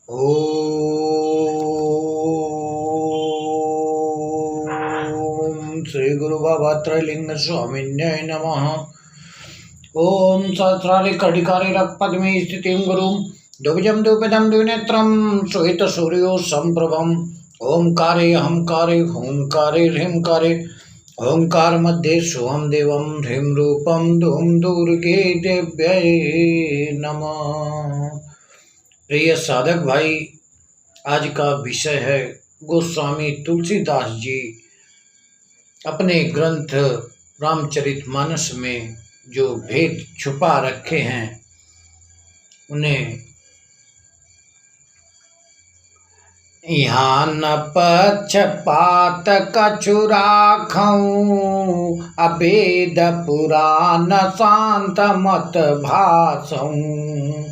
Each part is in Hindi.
ओम श्री गुरु बाबा त्रयलिंग स्वामिन्याय नमः। ओम सहस्रारि कटिकारि रक्पद्मे स्थितिं गुरुं द्विजं द्विपदं द्विनेत्रं श्वेत सूर्यो संप्रभम् ओंकारे अहंकारे होंकारे ह्रींकारे ओंकार मध्ये सोहम देवं ह्रीं रूपं धूम दुर्गे देव्यै नमः। प्रिय साधक भाई, आज का विषय है गोस्वामी तुलसीदास जी अपने ग्रंथ रामचरितमानस में जो भेद छुपा रखे हैं उन्हें यहाँ न पक्षपात कछु राखऊं अभेद पुराण शांत मत भाषऊं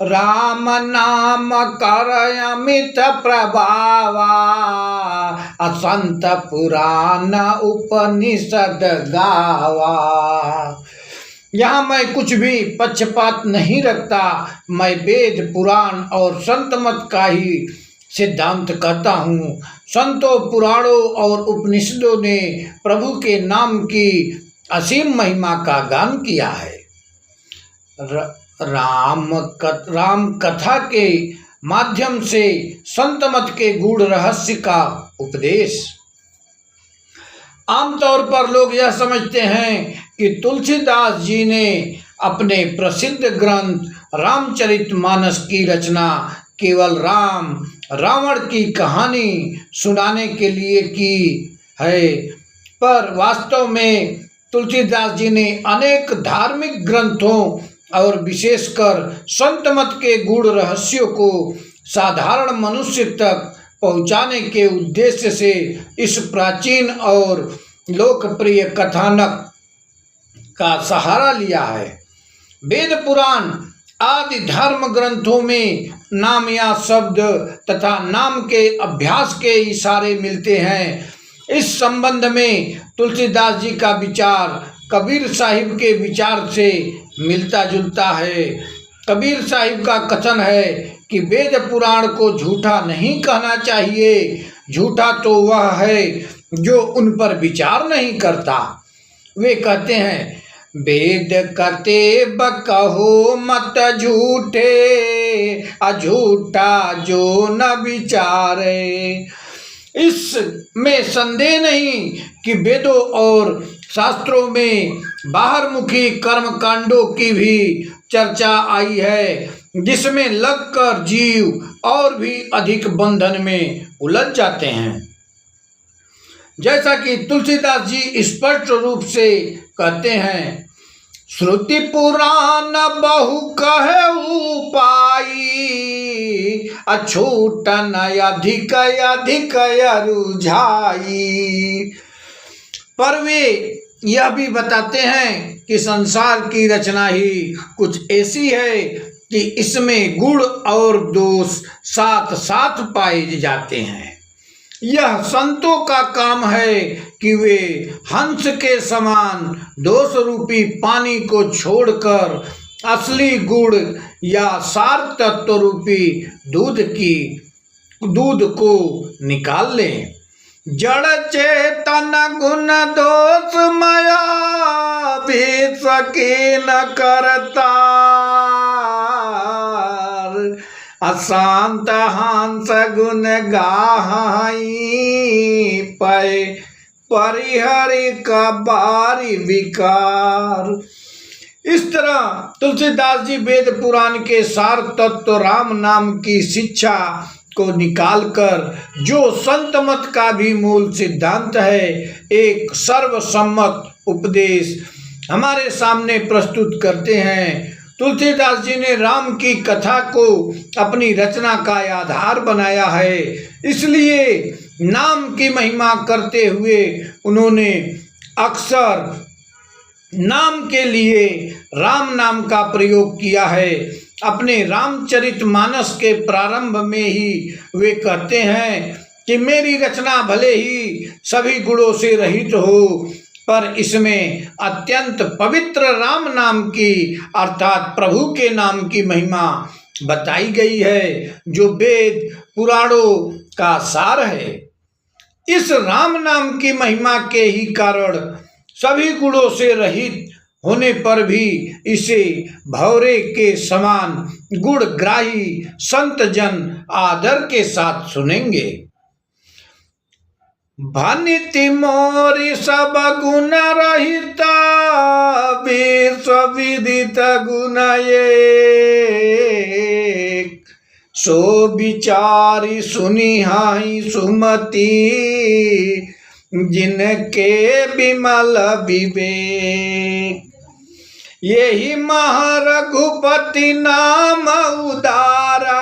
राम नाम कर अमित प्रभावा असंत पुराण उपनिषद गावा। यहाँ मैं कुछ भी पक्षपात नहीं रखता, मैं वेद पुराण और संत मत का ही सिद्धांत करता हूँ। संतों पुराणों और उपनिषदों ने प्रभु के नाम की असीम महिमा का गान किया है। राम कथा के माध्यम से संत मत के गूढ़ रहस्य का उपदेश। आमतौर पर लोग यह समझते हैं कि तुलसीदास जी ने अपने प्रसिद्ध ग्रंथ रामचरितमानस की रचना केवल राम रावण की कहानी सुनाने के लिए की है, पर वास्तव में तुलसीदास जी ने अनेक धार्मिक ग्रंथों और विशेषकर संत मत के गूढ़ रहस्यों को साधारण मनुष्य तक पहुंचाने के उद्देश्य से इस प्राचीन और लोकप्रिय कथानक का सहारा लिया है। वेद पुराण आदि धर्म ग्रंथों में नाम या शब्द तथा नाम के अभ्यास के इशारे मिलते हैं। इस संबंध में तुलसीदास जी का विचार कबीर साहिब के विचार से मिलता जुलता है। कबीर साहिब का कथन है कि वेद पुराण को झूठा नहीं कहना चाहिए, झूठा तो वह है जो उन पर विचार नहीं करता। वे कहते हैं, वेद कतेब कहो मत झूठे अझूठा जो न विचारे। इसमें संदेह नहीं कि वेदों और शास्त्रों में बाहरमुखी कर्मकांडों की भी चर्चा आई है, जिसमें लगकर जीव और भी अधिक बंधन में उलझ जाते हैं। जैसा कि तुलसीदास जी स्पष्ट रूप से कहते हैं, श्रुति पुराण बहु कहे पाई अछूटन अधिक अधिक रुझाई। पर वे यह भी बताते हैं कि संसार की रचना ही कुछ ऐसी है कि इसमें गुण और दोष साथ साथ पाए जाते हैं। यह संतों का काम है कि वे हंस के समान दोष रूपी पानी को छोड़कर असली गुण या सार तत्व रूपी दूध को निकाल लें। जड़ चेतन गुण दोष माया भी सके न करता अशांत हंस गुण गाई पै परिहरि का बारी विकार। इस तरह तुलसीदास जी वेद पुराण के सार तत्व राम नाम की शिक्षा को निकालकर जो संत मत का भी मूल सिद्धांत है, एक सर्वसम्मत उपदेश हमारे सामने प्रस्तुत करते हैं। तुलसीदास जी ने राम की कथा को अपनी रचना का आधार बनाया है, इसलिए नाम की महिमा करते हुए उन्होंने अक्सर नाम के लिए राम नाम का प्रयोग किया है। अपने रामचरितमानस के प्रारंभ में ही वे कहते हैं कि मेरी रचना भले ही सभी गुणों से रहित हो, पर इसमें अत्यंत पवित्र राम नाम की अर्थात प्रभु के नाम की महिमा बताई गई है, जो वेद पुराणों का सार है। इस राम नाम की महिमा के ही कारण सभी गुणों से रहित होने पर भी इसे भौरे के समान गुणग्राही संत जन आदर के साथ सुनेंगे। भानिति मोरी सब गुण रहिता विश्व विदित गुण एक, सो विचारी सुनिहाई सुमति जिनके विमल विवेक। यही महारघुपति नाम उदारा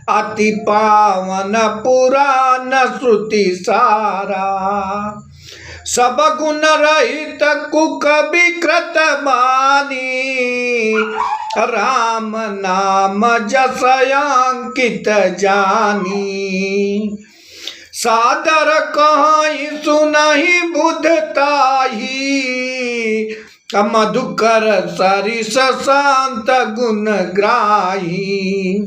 अति पावन पुराण श्रुति सारा। सब गुण रहित कुक विकृत बानी राम नाम जस अंकित जानी। सादर कहीं सुनहि बुधताही मधुकर सरिस शांत गुण ग्राही।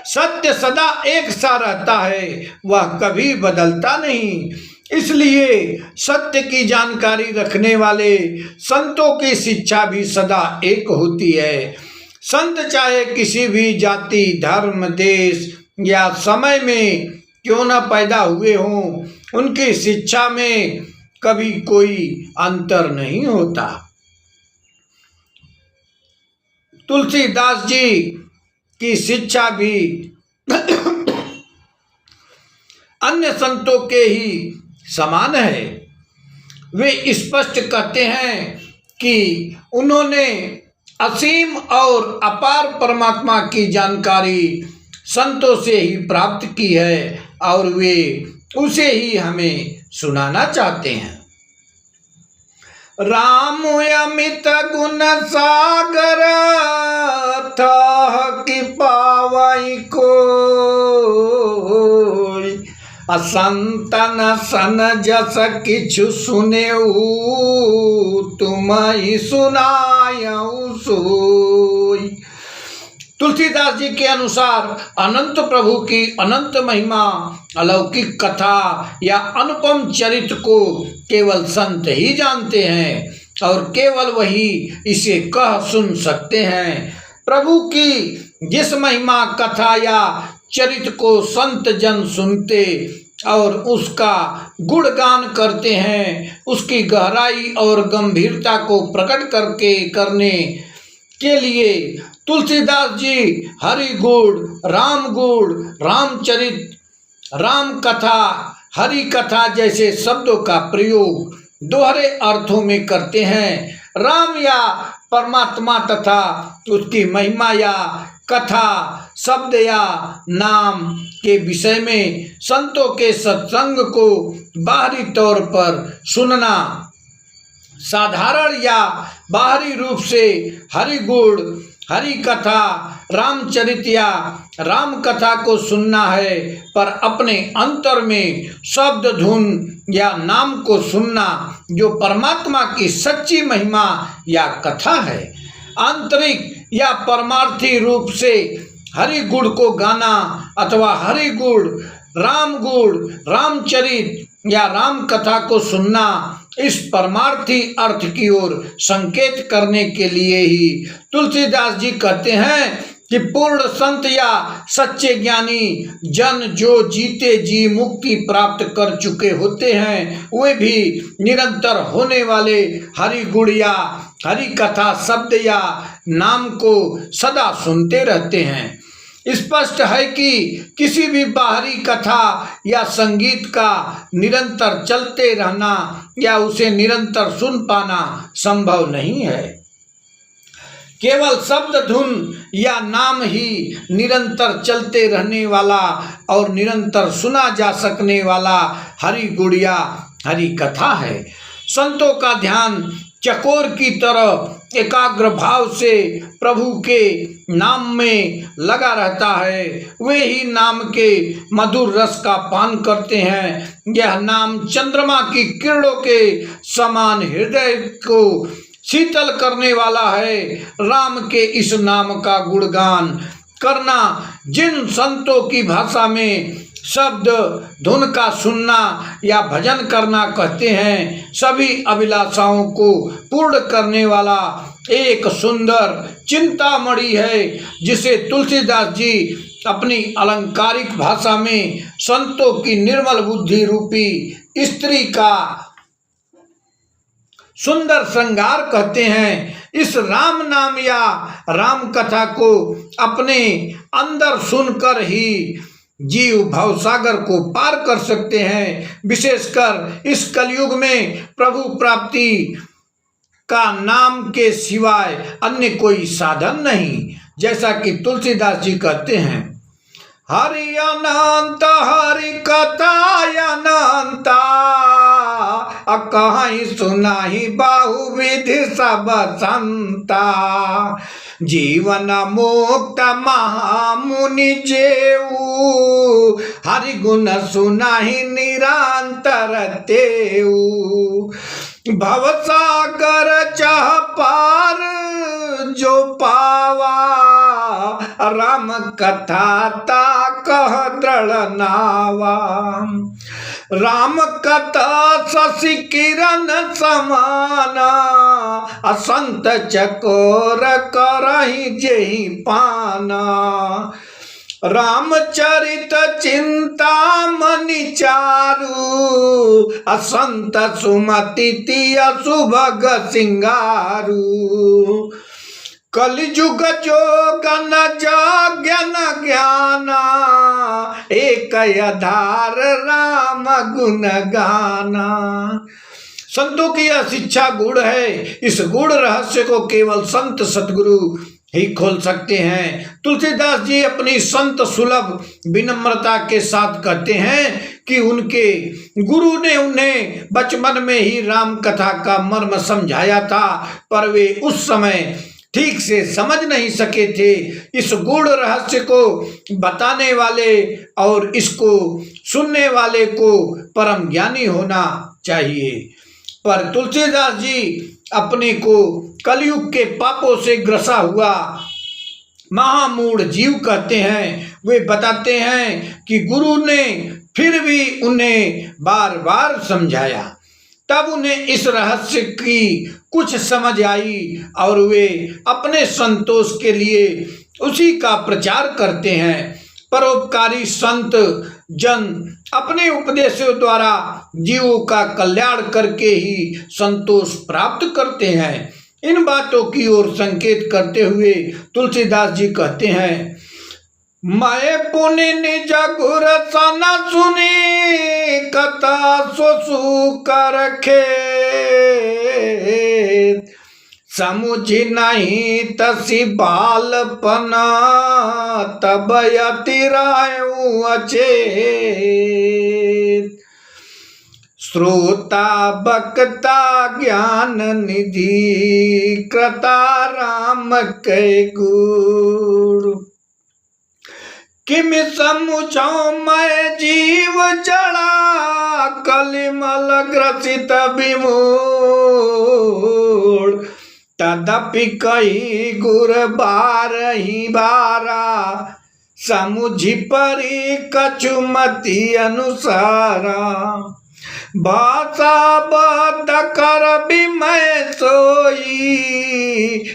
सत्य सदा एक सा रहता है, वह कभी बदलता नहीं। इसलिए सत्य की जानकारी रखने वाले संतों की शिक्षा भी सदा एक होती है। संत चाहे किसी भी जाति धर्म देश या समय में क्यों न पैदा हुए हों, उनकी शिक्षा में कभी कोई अंतर नहीं होता। तुलसीदास जी की शिक्षा भी अन्य संतों के ही समान है। वे स्पष्ट कहते हैं कि उन्होंने असीम और अपार परमात्मा की जानकारी संतों से ही प्राप्त की है और वे उसे ही हमें सुनाना चाहते हैं। राम अमित गुण सागर था कि पावई को असंतन सन जस किछु सुनेऊ तुम ही सुनायऊ सोई। तुलसीदास जी के अनुसार अनंत प्रभु की अनंत महिमा अलौकिक कथा या अनुपम चरित्र को केवल संत ही जानते हैं और केवल वही इसे कह सुन सकते हैं। प्रभु की जिस महिमा कथा या चरित्र को संत जन सुनते और उसका गुणगान करते हैं, उसकी गहराई और गंभीरता को प्रकट करने के लिए तुलसीदास जी हरि गुण, रामचरित, राम कथा, हरि कथा जैसे शब्दों का प्रयोग दोहरे अर्थों में करते हैं। राम या परमात्मा तथा उसकी महिमा या कथा शब्द या नाम के विषय में संतों के सत्संग को बाहरी तौर पर सुनना, साधारण या बाहरी रूप से हरि गुण, हरि कथा, रामचरित या राम कथा को सुनना है, पर अपने अंतर में शब्द धुन या नाम को सुनना जो परमात्मा की सच्ची महिमा या कथा है। आंतरिक या परमार्थी रूप से हरि गुण को गाना अथवा हरि गुण, रामचरित या राम कथा को सुनना इस परमार्थी अर्थ की ओर संकेत करने के लिए ही तुलसीदास जी कहते हैं कि पूर्ण संत या सच्चे ज्ञानी जन जो जीते जी मुक्ति प्राप्त कर चुके होते हैं, वे भी निरंतर होने वाले हरि गुण या हरि कथा शब्द या नाम को सदा सुनते रहते हैं। स्पष्ट है कि किसी भी बाहरी कथा या संगीत का निरंतर चलते रहना या उसे निरंतर सुन पाना संभव नहीं है। केवल शब्द धुन या नाम ही निरंतर चलते रहने वाला और निरंतर सुना जा सकने वाला हरि गुण या हरि कथा है। संतों का ध्यान चकोर की तरह एकाग्र भाव से प्रभु के नाम में लगा रहता है, वे ही नाम के मधुर रस का पान करते हैं। यह नाम चंद्रमा की किरणों के समान हृदय को शीतल करने वाला है। राम के इस नाम का गुणगान करना, जिन संतों की भाषा में शब्द धुन का सुनना या भजन करना कहते हैं, सभी अभिलाषाओं को पूर्ण करने वाला एक सुंदर चिंतामणि है, जिसे तुलसीदास जी अपनी अलंकारिक भाषा में संतों की निर्मल बुद्धि रूपी स्त्री का सुंदर श्रृंगार कहते हैं। इस राम नाम या राम कथा को अपने अंदर सुनकर ही जीव भवसागर को पार कर सकते हैं। विशेषकर इस कलयुग में प्रभु प्राप्ति का नाम के सिवाय अन्य कोई साधन नहीं। जैसा कि तुलसीदास जी कहते हैं, हरि अनंत हरि कथा अनंता, कहीं सुनाही बहुविधि सब संता। जीवन मुक्त महामुनि जेऊ, हरि गुण सुनाही निरंतर तेऊ। भवसागर चह पार जो पावा, राम कथा ता कह दृढ़ नावा। राम कथा शशि किरण समाना, असंत चकोर करहि जेहि पाना। रामचरित चिंतामणि चारु, असंत सुमति तिय सुभग सिंगारू। कलिजुग जोग न जाग्ञन ज्ञाना, एक आधार राम गुण गाना। संतों की यह शिक्षा गुण है। इस गुण रहस्य को केवल संत सतगुरु ही खोल सकते हैं। तुलसीदास जी अपनी संत सुलभ विनम्रता के साथ कहते हैं कि उनके गुरु ने उन्हें बचपन में ही राम कथा का मर्म समझाया था, पर वे उस समय ठीक से समझ नहीं सके थे। इस गूढ़ रहस्य को बताने वाले और इसको सुनने वाले को परम ज्ञानी होना चाहिए। पर तुलसीदास जी अपने को कलयुग के पापों से ग्रसा हुआ महामूढ़ जीव कहते हैं। वे बताते हैं कि गुरु ने फिर भी उन्हें बार बार समझाया, तब उन्हें इस रहस्य की कुछ समझ आई और वे अपने संतोष के लिए उसी का प्रचार करते हैं। परोपकारी संत जन अपने उपदेशों द्वारा जीवों का कल्याण करके ही संतोष प्राप्त करते हैं। इन बातों की ओर संकेत करते हुए तुलसीदास जी कहते हैं, मैं पुनि निज गुर सन सुनी, कथा सोसु करखे। समुझी नहीं तसी बालपना, तब अतिरायु अचेत। श्रोता बक्ता ज्ञान निधि, कृता राम कै गुरु। किम समुझो मैं जीव जड़ा, कलिमल ग्रसित विमूढ़। तदपि कही गुर बारही बारा, समुझि परी कछुमति अनुसारा। भाषा बद कर विमय सोई,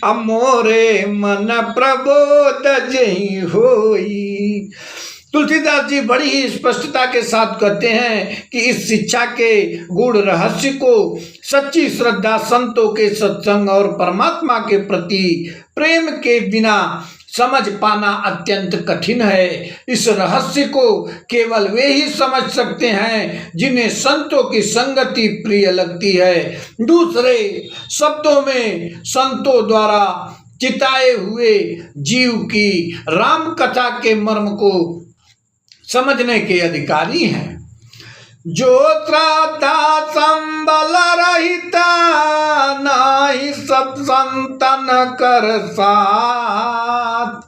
अमोरे मन प्रबोध जही होई। तुलसीदास जी बड़ी ही स्पष्टता के साथ कहते हैं कि इस शिक्षा के गूढ़ रहस्य को सच्ची श्रद्धा, संतों के सत्संग और परमात्मा के प्रति प्रेम के बिना समझ पाना अत्यंत कठिन है। इस रहस्य को केवल वे ही समझ सकते हैं जिन्हें संतों की संगति प्रिय लगती है। दूसरे शब्दों में संतों द्वारा चिताए हुए जीव की राम कथा के मर्म को समझने के अधिकारी हैं। जो श्रद्धा संबल रहिता, नाही सत्संतन कर साथ।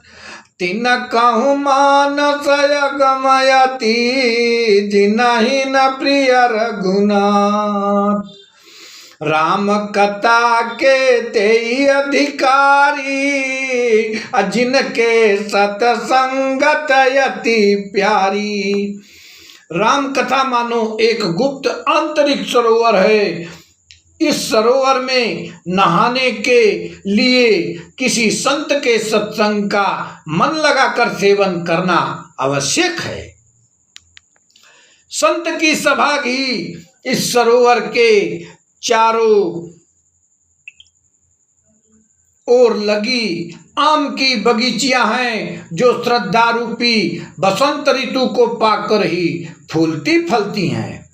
तिन कहु मानस गमयति, जिनहि न प्रिय रघुनाथ। राम कथा के तेई अधिकारी, जिनके सतसंगत यति प्यारी। राम कथा मानो एक गुप्त आंतरिक सरोवर है। इस सरोवर में नहाने के लिए किसी संत के सत्संग का मन लगाकर सेवन करना आवश्यक है। संत की सभा ही इस सरोवर के चारों ओर लगी आम की बगीचियां हैं, जो श्रद्धा रूपी बसंत ऋतु को पाकर ही फूलती फलती हैं।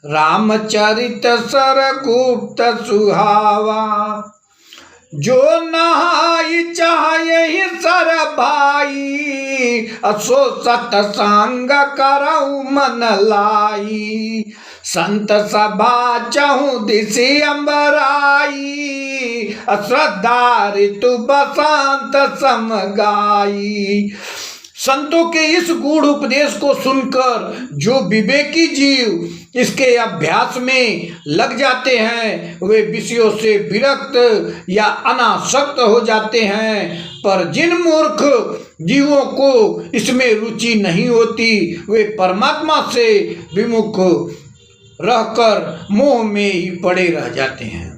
रामचरित सरगुप्त सुहावा, जो नहाई चाहे ही सर भाई। असो सतसंग करऊ मन लाई, संत सभा चहु दिशि अंबराई। श्रद्धा ऋतु बसंत समगाई। संतों के इस गूढ़ उपदेश को सुनकर जो विवेकी जीव इसके अभ्यास में लग जाते हैं, वे विषयों से विरक्त या अनासक्त हो जाते हैं। पर जिन मूर्ख जीवों को इसमें रुचि नहीं होती, वे परमात्मा से विमुख रहकर मोह में ही पड़े रह जाते हैं।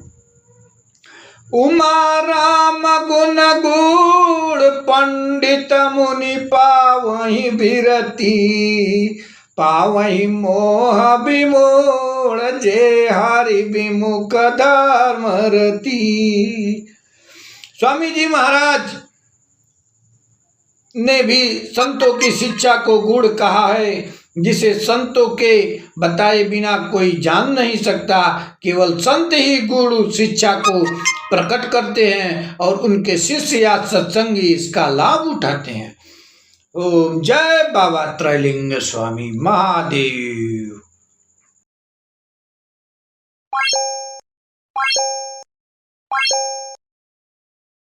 उमा राम गुण गूढ़, पंडित मुनि पावहि बिरती। पावहि मोह विमूढ़, जे हरि विमुख धर्म रति। स्वामी जी महाराज ने भी संतों की शिक्षा को गूढ़ कहा है, जिसे संतों के बताए बिना कोई जान नहीं सकता। केवल संत ही गूढ़ शिक्षा को प्रकट करते हैं और उनके शिष्य या सत्संगी इसका लाभ उठाते हैं। ओम जय बाबा त्रैलिंग स्वामी महादेव।